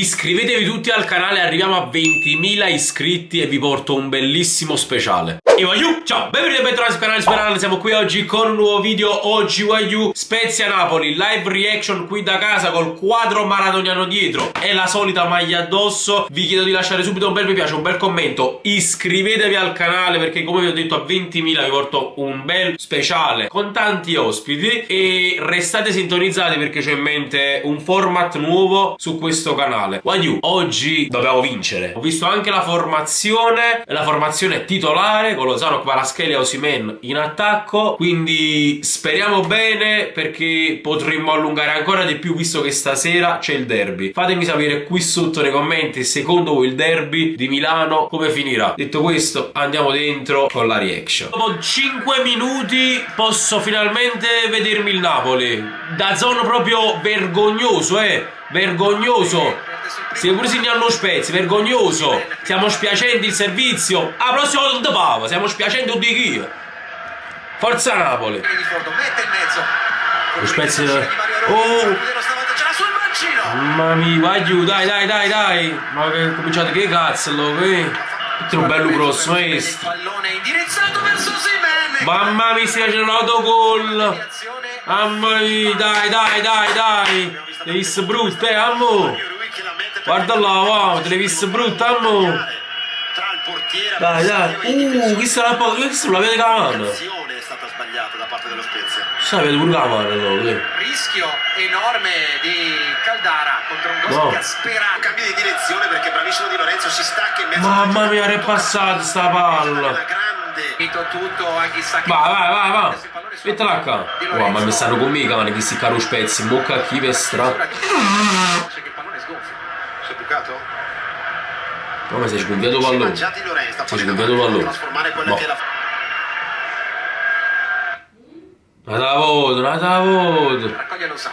Iscrivetevi tutti al canale, arriviamo a 20.000 iscritti e vi porto un bellissimo speciale. E Wagyu, ciao, benvenuti e bentornati sul canale Sperano, siamo qui oggi con un nuovo video. Oggi Wagyu, Spezia Napoli, live reaction qui da casa col quadro maradoniano dietro e la solita maglia addosso. Vi chiedo di lasciare subito un bel mi piace, un bel commento, iscrivetevi al canale perché come vi ho detto a 20.000 vi porto un bel speciale con tanti ospiti e restate sintonizzati perché c'è in mente un format nuovo su questo canale. Wagyu, oggi dobbiamo vincere. Ho visto anche la formazione titolare con Lozano, Kvaratskhelia, Osimhen in attacco, quindi speriamo bene perché potremmo allungare ancora di più visto che stasera c'è il derby. Fatemi sapere qui sotto nei commenti secondo voi il derby di Milano come finirà. Detto questo andiamo dentro con la reaction. Dopo 5 minuti posso finalmente vedermi il Napoli. DAZN proprio vergognoso, vergognoso. Stiamo pure segnando Spezia, vergognoso. Stiamo spiacendo il servizio. La prossima volta non pava, stiamo spiacendo di chi? Forza Napoli. Lo Spezia. Oh! Mamma mia, Wagyu, dai. Ma che cominciate che cazzo, qui? Tutto un bello grosso, maestro. Mamma mia, stai facendo l'autogol. Mamma mia, dai. Le viste brutte, ammo. Guarda là, wow, te le viste brutte, ammo. Dai. Questa è la vede cavana. È stata sbagliata da parte dello Spezia. Sai, vede pure cavana, Rischio enorme di Caldara contro un gol che ha sperato. Cambio di direzione perché bravissimo Di Lorenzo si stacca in mezzo. Mamma mia, è passata sta palla. Tutto a chissà che. Vai. Mettila qua. Wow, ma mi stanno con me, cavani, questi caro spezzi. Bocca chi vestra. Che il pallone sgonfia. Si è bucato? Come sei sgonfiato il pallone? Sei sgonfiato il pallone. Trasformare quella che è la. Nata voto. Raccoglie lo sa.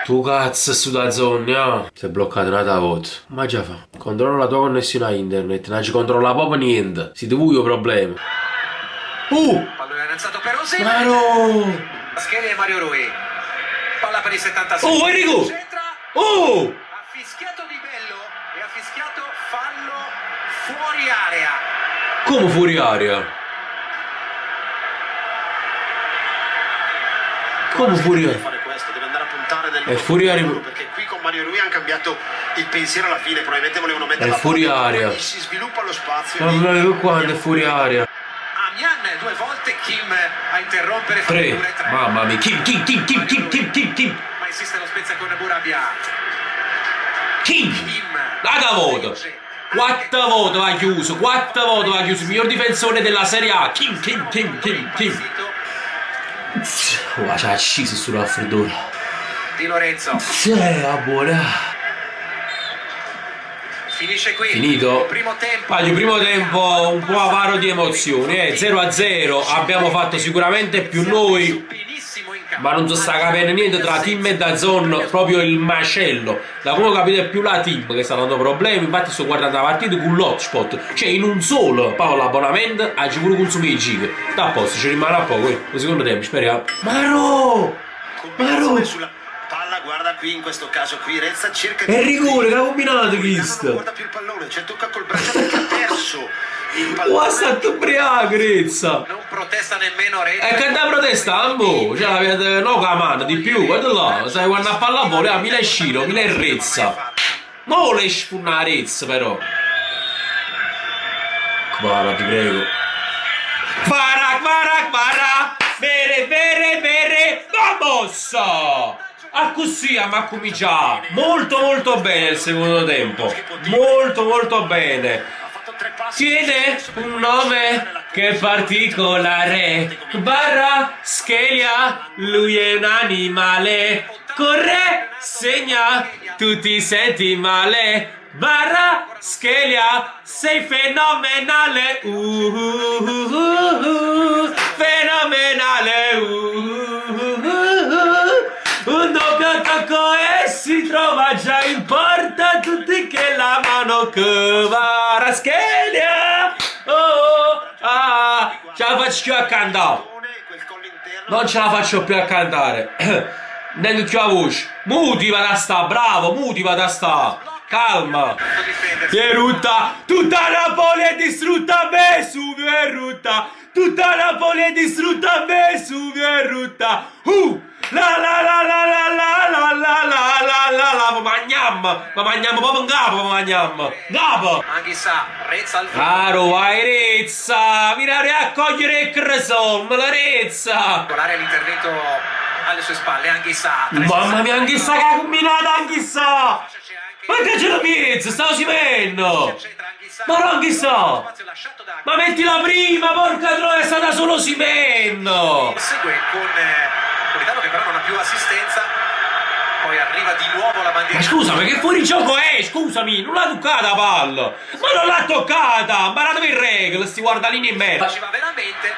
Tu cazzo su da zona, si è bloccato nata voto. Ma già fa. Controlla la tua connessione a internet, non ci controlla proprio niente. Siete voi il problema. Pallone innalzato per Osimhen. Ma no! Kvaratskhelia e Mario Rui. Palla per il 76. Oh, Enrico! Ha fischiato Di Bello e ha fischiato fallo fuori area. Come fuori area? Come fuori area? Fare questo, deve andare a puntare del È fuori area. Perché qui con Mario Rui hanno cambiato il pensiero alla fine, probabilmente volevano mettere È fuori area. Si sviluppa lo spazio. Ma quando è fuori area? Amian 2 volte, Kim a interrompere. 3. Mamma mia, Kim. Ma insiste lo Spezia con Burabia. Kim! Raga voto! 4 voto va chiuso, miglior difensore della Serie A. Kim. Wow, c'ha acceso sulla raffreddore. Di Lorenzo. Buona. Finisce qui. Finito? Primo tempo. Il primo tempo un po' avaro di emozioni, 0-0. Abbiamo fatto sicuramente più noi, ma non si sta capendo niente tra team e DAZN, proprio il macello. Da come ho capito è più la team che sta dando problemi. Infatti sto guardando la partita con l'hotspot, cioè in un solo pago l'abbonamento ha pure consumo i giga. Sta a posto, ci rimane a poco, il secondo tempo, speriamo. Maro! Sulla palla, guarda qui in questo caso qui Rezza cerca è rigore, che ha combinato questo? Non guarda più il pallone, cioè tocca col braccio perché ha perso il pallone. È stato ubriaco, Rezza. Non protesta nemmeno Rezza. E che da protesta, ambo? Cioè l'avete no con la mano di più, guarda là, sai quando a palla vola, mi lei Sciro, mi lei Rezza. Ma vuole sfunnare Rezza però. Kvara, ti prego. Kvara, bere, vamos! Ah così, ma comincia molto bene il secondo tempo, molto bene. Tiene un nome che è particolare. Kvaratskhelia, lui è un animale. Corre, segna, tu ti senti male. Kvaratskhelia, sei fenomenale. Fenomenale. Un doppio attacco e si trova già in porta. Tutti che la mano Kvaratskhelia. Ce la faccio più a cantare. Non ce la faccio più a cantare. Neanche più la voce. Mutiva da sta, bravo, mutiva da sta. Calma. È rutta, tutta Napoli è distrutta, Vesuvio è rutta. Tutta Napoli è distrutta, Vesuvio è rutta. La la la la la la la la la la la ma mangiamo proprio in capo, ma mangiamo. Capo. Anghissà, Rezza al Caro, vai Rezza, vieni a raccogliere il cresol, la Rezza. l'intervento alle sue spalle, Anghissà. Mamma mia, Anghissà che ha combinato, Anghissà. Ma che c'è la pizza, stavo Simenno. Ma non Anghissà. Ma mettila prima, porca troia, è stata solo Simenno. Segue con Politano che però non ha più assistenza. Poi arriva di nuovo la bandiera. Ma scusa, ma che fuori gioco è? Scusami, non l'ha toccata la palla. Ma non l'ha toccata. Imparatevi in regola, sti guardalini in mezzo. Ci va veramente.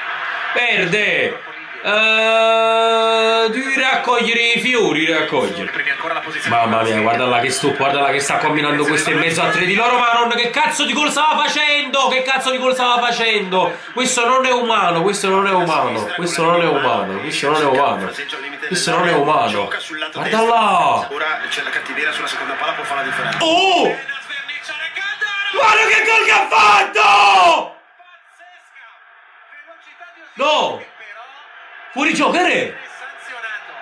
Perde. Devi raccogliere i fiori, raccogliere. Premi ancora la posizione. Mamma mia, guardala che sto, guardala che sta combinando questo in mezzo a tre di loro, Maron. Che cazzo di gol stava facendo? Che cazzo di gol stava facendo? Questo non è umano, questo non è umano. Questo non è umano, questo non è umano. Questo non è umano. Guarda là. Ora c'è la cattiveria sulla seconda palla, può fare la differenza. Oh! Guarda che gol che ha fatto! No! Fuori giocare! Sanzionato.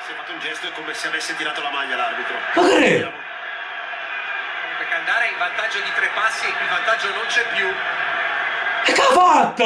Si è fatto un gesto, è come se avesse tirato la maglia l'arbitro. Ma che è? Comunque Caldara in vantaggio di 3 passi, il vantaggio non c'è più. Che ha fatto?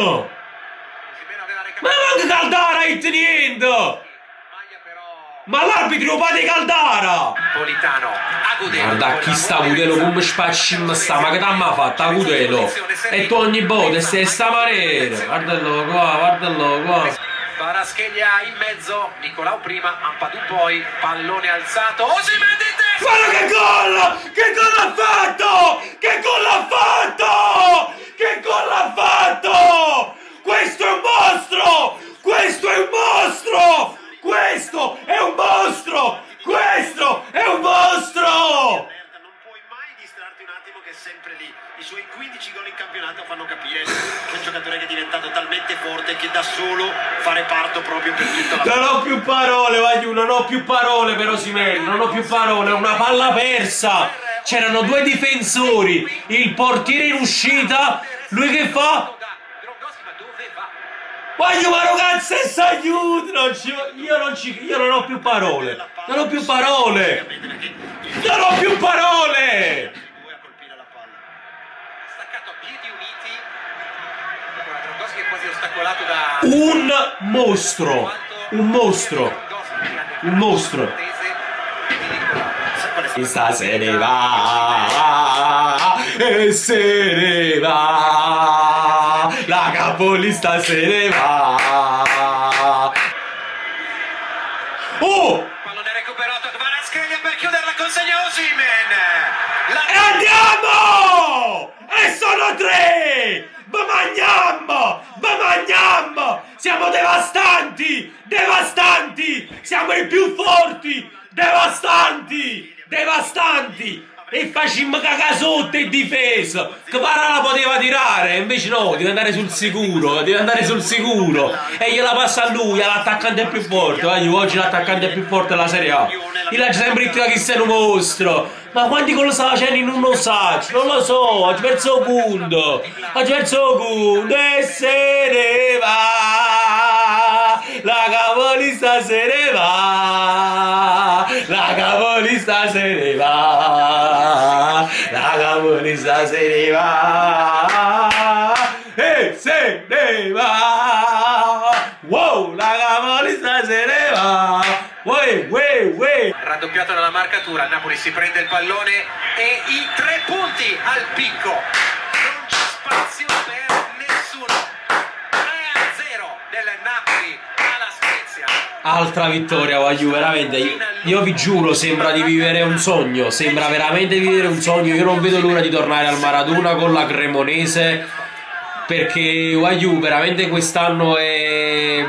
Osimhen aveva Ma anche Caldara è niente! maglia però. Ma l'arbitro va di Caldara! Politano, Agudelo. Guarda chi sta Agudelo come spaccim sta, ma che t'ha fatto Agudelo? E tu ogni volta stai sta maniera! Guardalo qua, guardalo qua! Kvaratskhelia in mezzo, Nicolau prima, Ampadu poi, pallone alzato, Osimhen di testa! Guarda che gol! Che gol ha fatto! Che gol ha fatto! Che gol ha fatto! Questo è un mostro! Questo è un mostro! Questo è un mostro! Questo è un mostro! Non puoi mai distrarti un attimo che è sempre lì. I suoi 15 gol in campionato fanno capire che è un giocatore che è diventato talmente forte che da solo fa reparto proprio per tutta la... Non ho più parole, Vagliù, non ho più parole per Osimhen, non ho più parole, una palla persa. C'erano due difensori, il portiere in uscita, lui che fa? Voglio ma ragazzi se aiuto, io non ho più parole, non ho più parole, non ho più parole. Staccato a piedi uniti. Ora Dragowski è quasi ostacolato da Un mostro, un mostro, un mostro. Chissà se ne va, e se ne va, la capolista se ne va. Oh! pallone recuperato Kvaratskhelia per chiudere la consegna a Osimhen. E andiamo! E sono tre! Ma mangiamo! Siamo devastanti! Devastanti! Siamo i più forti! Devastanti! Devastanti! E facciamo cagare sotto in difesa! Che Varela poteva tirare, invece no, deve andare sul sicuro, deve andare sul sicuro! E gliela passa a lui, l'attaccante più forte, oggi l'attaccante più forte della Serie A! Io l'ho sempre detto che sei un mostro! Ma quanti gol sta facendo in un saggio? Non lo so, oggi perso punto! Oggi perso punto e se ne va! La capolista se ne va! La capolista se ne va! La capolista se ne va! E se ne va! Wow! La capolista se ne va! Uè! Raddoppiato dalla marcatura, il Napoli si prende il pallone e i 3 punti al picco. Non c'è spazio per nessuno. 3-0 del Napoli alla Spezia. Altra vittoria, Vagliù, veramente. Io vi giuro, sembra di vivere un sogno. Sembra veramente di vivere un sogno. Io non vedo l'ora di tornare al Maradona con la Cremonese. Perché Vagliù, veramente quest'anno è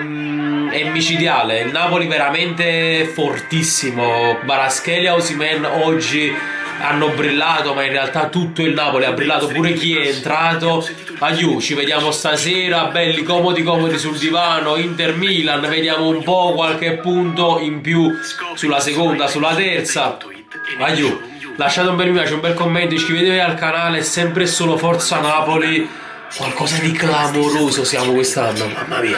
micidiale. Il Napoli veramente fortissimo. Kvaratskhelia, Osimhen oggi hanno brillato, ma in realtà tutto il Napoli ha brillato, pure chi è entrato. Aiù, ci vediamo stasera, belli comodi comodi sul divano, Inter Milan, vediamo un po' qualche punto in più sulla seconda, sulla terza. Aiù, lasciate un bel mi piace, un bel commento, iscrivetevi al canale, sempre e solo Forza Napoli. Qualcosa di clamoroso siamo quest'anno, mamma mia.